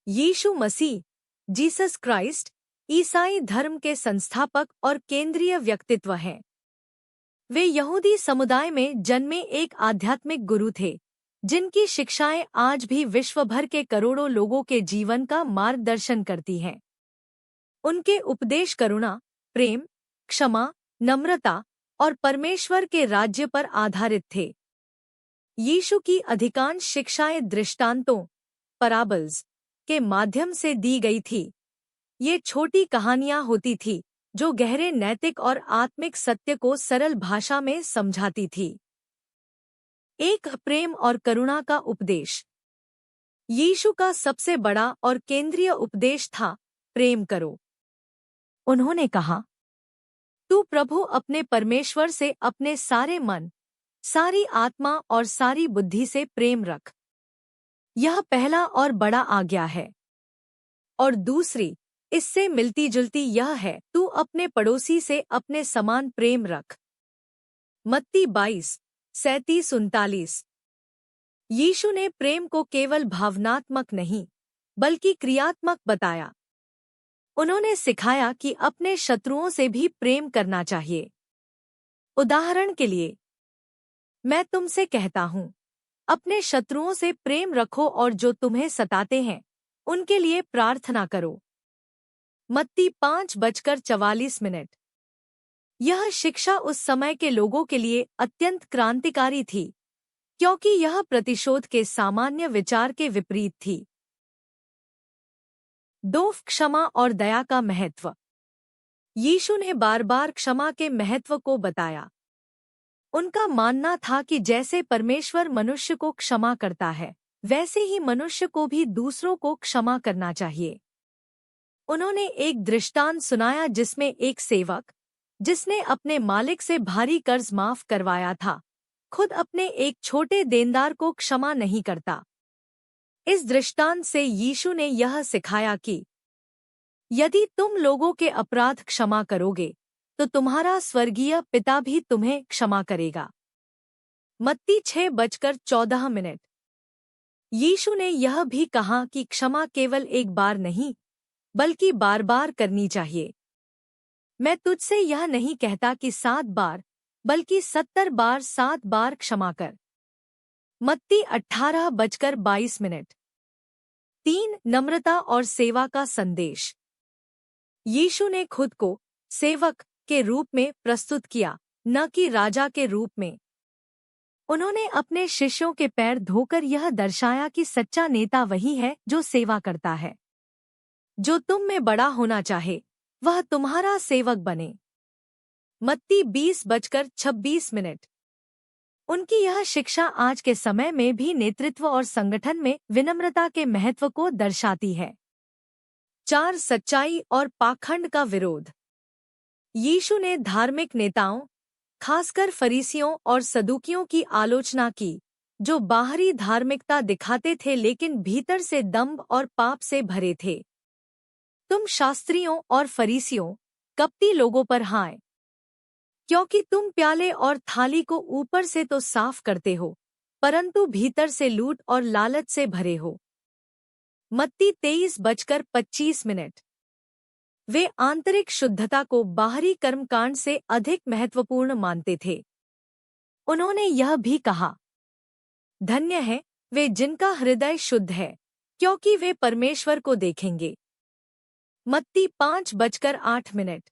यीशु मसीह, Jesus Christ, ईसाई धर्म के संस्थापक और केंद्रीय व्यक्तित्व हैं। वे यहूदी समुदाय में जन्मे एक आध्यात्मिक गुरु थे, जिनकी शिक्षाएं आज भी विश्व भर के करोड़ों लोगों के जीवन का मार्गदर्शन करती हैं। उनके उपदेश करुणा, प्रेम, क्षमा, नम्रता और परमेश्वर के राज्य पर आधारित थे। यीशु की अधिकांश शिक्षाएं दृष्टांतों, पैराबल्स के माध्यम से दी गई थी। ये छोटी कहानियां होती थी जो गहरे नैतिक और आत्मिक सत्य को सरल भाषा में समझाती थी। एक प्रेम और करुणा का उपदेश। यीशु का सबसे बड़ा और केंद्रीय उपदेश था, प्रेम करो। उन्होंने कहा, तू प्रभु अपने परमेश्वर से अपने सारे मन, सारी आत्मा और सारी बुद्धि से प्रेम रख। यह पहला और बड़ा आज्ञा है। और दूसरी, इससे मिलती जुलती यह है, तू अपने पड़ोसी से अपने समान प्रेम रख। मत्ती 22:37-39। यीशु ने प्रेम को केवल भावनात्मक नहीं, बल्कि क्रियात्मक बताया। उन्होंने सिखाया कि अपने शत्रुओं से भी प्रेम करना चाहिए। उदाहरण के लिए, मैं तुमसे कहता हूँ, अपने शत्रुओं से प्रेम रखो और जो तुम्हें सताते हैं, उनके लिए प्रार्थना करो। मत्ती 5:44। यह शिक्षा उस समय के लोगों के लिए अत्यंत क्रांतिकारी थी, क्योंकि यह प्रतिशोध के सामान्य विचार के विपरीत थी। 2 क्षमा और दया का महत्व। यीशु ने बार बार क्षमा के महत्व को बताया। उनका मानना था कि जैसे परमेश्वर मनुष्य को क्षमा करता है, वैसे ही मनुष्य को भी दूसरों को क्षमा करना चाहिए। उन्होंने एक दृष्टांत सुनाया जिसमें एक सेवक, जिसने अपने मालिक से भारी कर्ज माफ करवाया था, खुद अपने एक छोटे देनदार को क्षमा नहीं करता। इस दृष्टांत से यीशु ने यह सिखाया कि यदि तुम लोगों के अपराध क्षमा करोगे, तो तुम्हारा स्वर्गीय पिता भी तुम्हें क्षमा करेगा। मत्ती 6:14। यीशु ने यह भी कहा कि क्षमा केवल एक बार नहीं, बल्कि बार बार करनी चाहिए। मैं तुझसे यह नहीं कहता कि 7 बार, बल्कि 70 बार 7 बार क्षमा कर। मत्ती 18:22। 3 नम्रता और सेवा का संदेश। यीशु ने खुद को सेवक के रूप में प्रस्तुत किया, न कि राजा के रूप में। उन्होंने अपने शिष्यों के पैर धोकर यह दर्शाया कि सच्चा नेता वही है जो सेवा करता है। जो तुम में बड़ा होना चाहे, वह तुम्हारा सेवक बने। मत्ती 20:26। उनकी यह शिक्षा आज के समय में भी नेतृत्व और संगठन में विनम्रता के महत्व को दर्शाती है। 4 सच्चाई और पाखंड का विरोध। यीशु ने धार्मिक नेताओं, खासकर फरीसियों और सदूकियों की आलोचना की, जो बाहरी धार्मिकता दिखाते थे लेकिन भीतर से दंभ और पाप से भरे थे। तुम शास्त्रियों और फरीसियों, कपटी लोगों पर हाय, क्योंकि तुम प्याले और थाली को ऊपर से तो साफ करते हो, परंतु भीतर से लूट और लालच से भरे हो। मत्ती 23:25। वे आंतरिक शुद्धता को बाहरी कर्मकांड से अधिक महत्वपूर्ण मानते थे। उन्होंने यह भी कहा, धन्य है वे जिनका हृदय शुद्ध है, क्योंकि वे परमेश्वर को देखेंगे। मत्ती 5:8।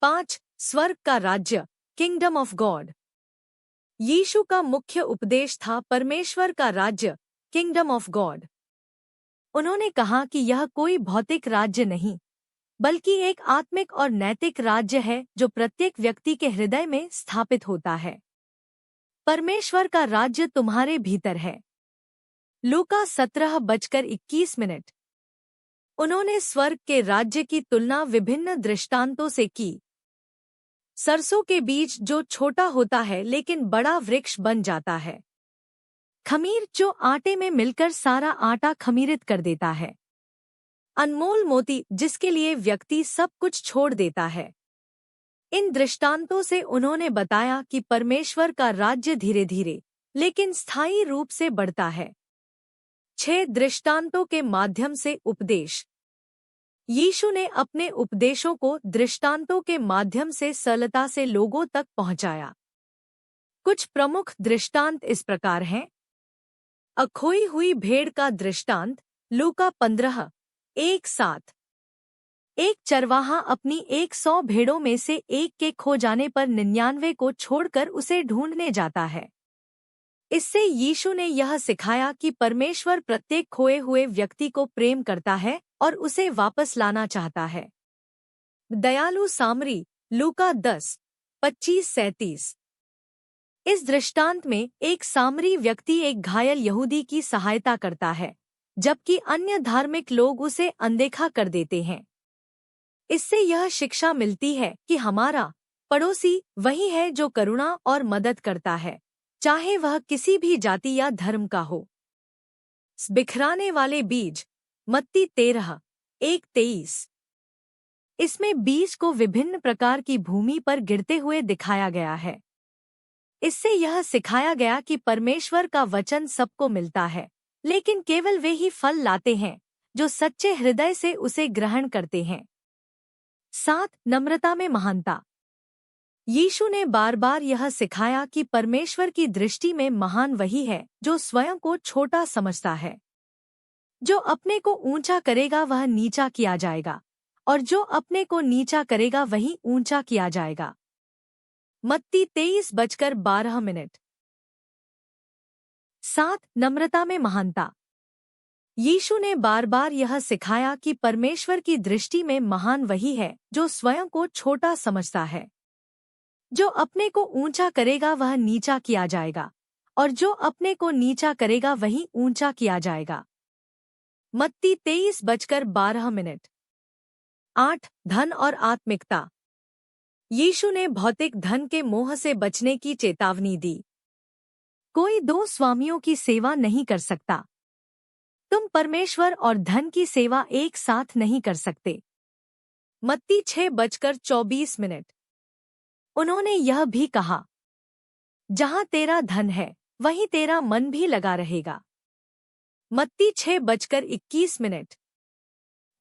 5 स्वर्ग का राज्य, किंगडम ऑफ गॉड। यीशु का मुख्य उपदेश था परमेश्वर का राज्य, किंगडम ऑफ गॉड। उन्होंने कहा कि यह कोई भौतिक राज्य नहीं, बल्कि एक आत्मिक और नैतिक राज्य है जो प्रत्येक व्यक्ति के हृदय में स्थापित होता है। परमेश्वर का राज्य तुम्हारे भीतर है। लूका 17:21। उन्होंने स्वर्ग के राज्य की तुलना विभिन्न दृष्टांतों से की। सरसों के बीज जो छोटा होता है लेकिन बड़ा वृक्ष बन जाता है। खमीर जो आटे में मिलकर सारा आटा खमीरित कर देता है। अनमोल मोती जिसके लिए व्यक्ति सब कुछ छोड़ देता है। इन दृष्टांतों से उन्होंने बताया कि परमेश्वर का राज्य धीरे धीरे लेकिन स्थायी रूप से बढ़ता है। 6 दृष्टांतों के माध्यम से उपदेश। यीशु ने अपने उपदेशों को दृष्टांतों के माध्यम से सरलता से लोगों तक पहुंचाया। कुछ प्रमुख दृष्टांत इस प्रकार हैं। खोई हुई भेड़ का दृष्टांत, लूका 15:1-7। एक चरवाहा अपनी 100 भेड़ों में से एक के खो जाने पर 99 को छोड़कर उसे ढूंढने जाता है। इससे यीशु ने यह सिखाया कि परमेश्वर प्रत्येक खोए हुए व्यक्ति को प्रेम करता है और उसे वापस लाना चाहता है। दयालु सामरी, लूका 10:25-37। इस दृष्टांत में एक सामरी व्यक्ति एक घायल यहूदी की सहायता करता है, जबकि अन्य धार्मिक लोग उसे अनदेखा कर देते हैं। इससे यह शिक्षा मिलती है कि हमारा पड़ोसी वही है जो करुणा और मदद करता है, चाहे वह किसी भी जाति या धर्म का हो। बिखराने वाले बीज, मत्ती 13:1-23। इसमें बीज को विभिन्न प्रकार की भूमि पर गिरते हुए दिखाया गया है। इससे यह सिखाया गया कि परमेश्वर का वचन सबको मिलता है, लेकिन केवल वे ही फल लाते हैं जो सच्चे हृदय से उसे ग्रहण करते हैं। 7 नम्रता में महानता। यीशु ने बार बार यह सिखाया कि परमेश्वर की दृष्टि में महान वही है जो स्वयं को छोटा समझता है। जो अपने को ऊंचा करेगा वह नीचा किया जाएगा, और जो अपने को नीचा करेगा वही ऊंचा किया जाएगा। मत्ती 23:12। 7 नम्रता में महानता। यीशु ने बार बार यह सिखाया कि परमेश्वर की दृष्टि में महान वही है जो स्वयं को छोटा समझता है। जो अपने को ऊंचा करेगा वह नीचा किया जाएगा, और जो अपने को नीचा करेगा वही ऊंचा किया जाएगा। मत्ती 23:12। 8 धन और आत्मिकता। यीशु ने भौतिक धन के मोह से बचने की चेतावनी दी। कोई 2 स्वामियों की सेवा नहीं कर सकता। तुम परमेश्वर और धन की सेवा एक साथ नहीं कर सकते। मत्ती 6:24। उन्होंने यह भी कहा, जहां तेरा धन है वहीं तेरा मन भी लगा रहेगा। मत्ती 6:21।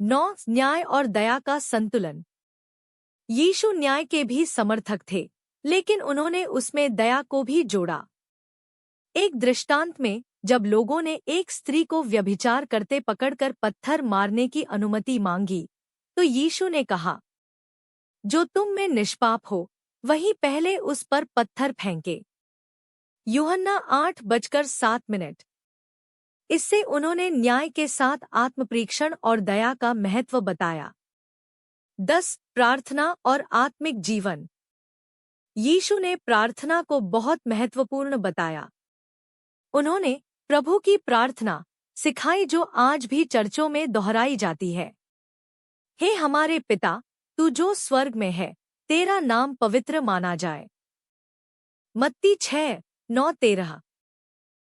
9 न्याय और दया का संतुलन। यीशु न्याय के भी समर्थक थे, लेकिन उन्होंने उसमें दया को भी जोड़ा। एक दृष्टांत में जब लोगों ने एक स्त्री को व्यभिचार करते पकड़कर पत्थर मारने की अनुमति मांगी, तो यीशु ने कहा, जो तुम में निष्पाप हो वही पहले उस पर पत्थर फेंके। यूहन्ना 8:7। इससे उन्होंने न्याय के साथ आत्मपरीक्षण और दया का महत्व बताया। 10 प्रार्थना और आत्मिक जीवन। यीशु ने प्रार्थना को बहुत महत्वपूर्ण बताया। उन्होंने प्रभु की प्रार्थना सिखाई जो आज भी चर्चों में दोहराई जाती है। हे हमारे पिता, तू जो स्वर्ग में है, तेरा नाम पवित्र माना जाए। मत्ती 6:9-13।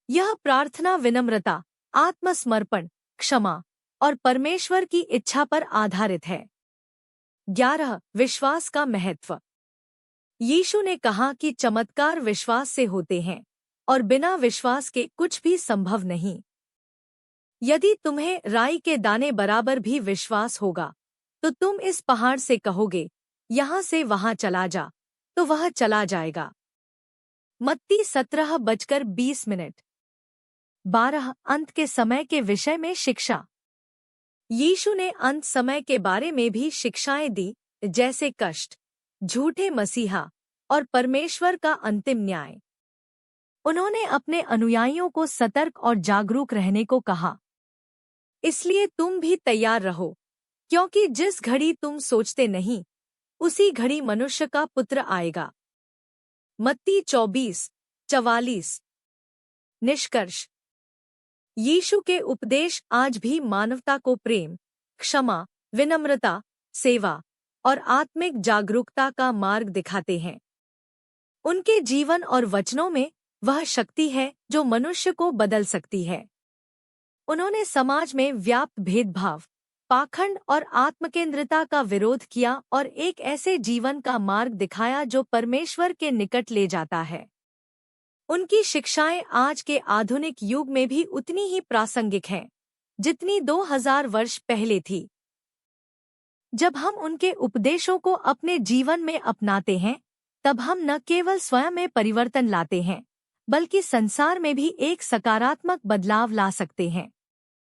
यह प्रार्थना विनम्रता, आत्मसमर्पण, क्षमा और परमेश्वर की इच्छा पर आधारित है। 11 विश्वास का महत्व। यीशु ने कहा कि चमत्कार विश्वास से होते हैं, और बिना विश्वास के कुछ भी संभव नहीं। यदि तुम्हें राई के दाने बराबर भी विश्वास होगा, तो तुम इस पहाड़ से कहोगे, यहाँ से वहाँ चला जा, तो वह चला जाएगा। मत्ती 17:20। 12 अंत के समय के विषय में शिक्षा। यीशु ने अंत समय के बारे में भी शिक्षाएं दी, जैसे कष्ट, झूठे मसीहा और परमेश्वर का अंतिम न्याय। उन्होंने अपने अनुयायियों को सतर्क और जागरूक रहने को कहा। इसलिए तुम भी तैयार रहो, क्योंकि जिस घड़ी तुम सोचते नहीं, उसी घड़ी मनुष्य का पुत्र आएगा। मत्ती 24:44। निष्कर्ष। यीशु के उपदेश आज भी मानवता को प्रेम, क्षमा, विनम्रता, सेवा और आत्मिक जागरूकता का मार्ग दिखाते हैं। उनके जीवन और वचनों में वह शक्ति है जो मनुष्य को बदल सकती है। उन्होंने समाज में व्याप्त भेदभाव, पाखंड और आत्मकेंद्रिता का विरोध किया और एक ऐसे जीवन का मार्ग दिखाया जो परमेश्वर के निकट ले जाता है। उनकी शिक्षाएं आज के आधुनिक युग में भी उतनी ही प्रासंगिक हैं, जितनी 2000 वर्ष पहले थी। जब हम उनके उपदेशों को अपने जीवन में अपनाते हैं, तब हम न केवल स्वयं में परिवर्तन लाते हैं, बल्कि संसार में भी एक सकारात्मक बदलाव ला सकते हैं।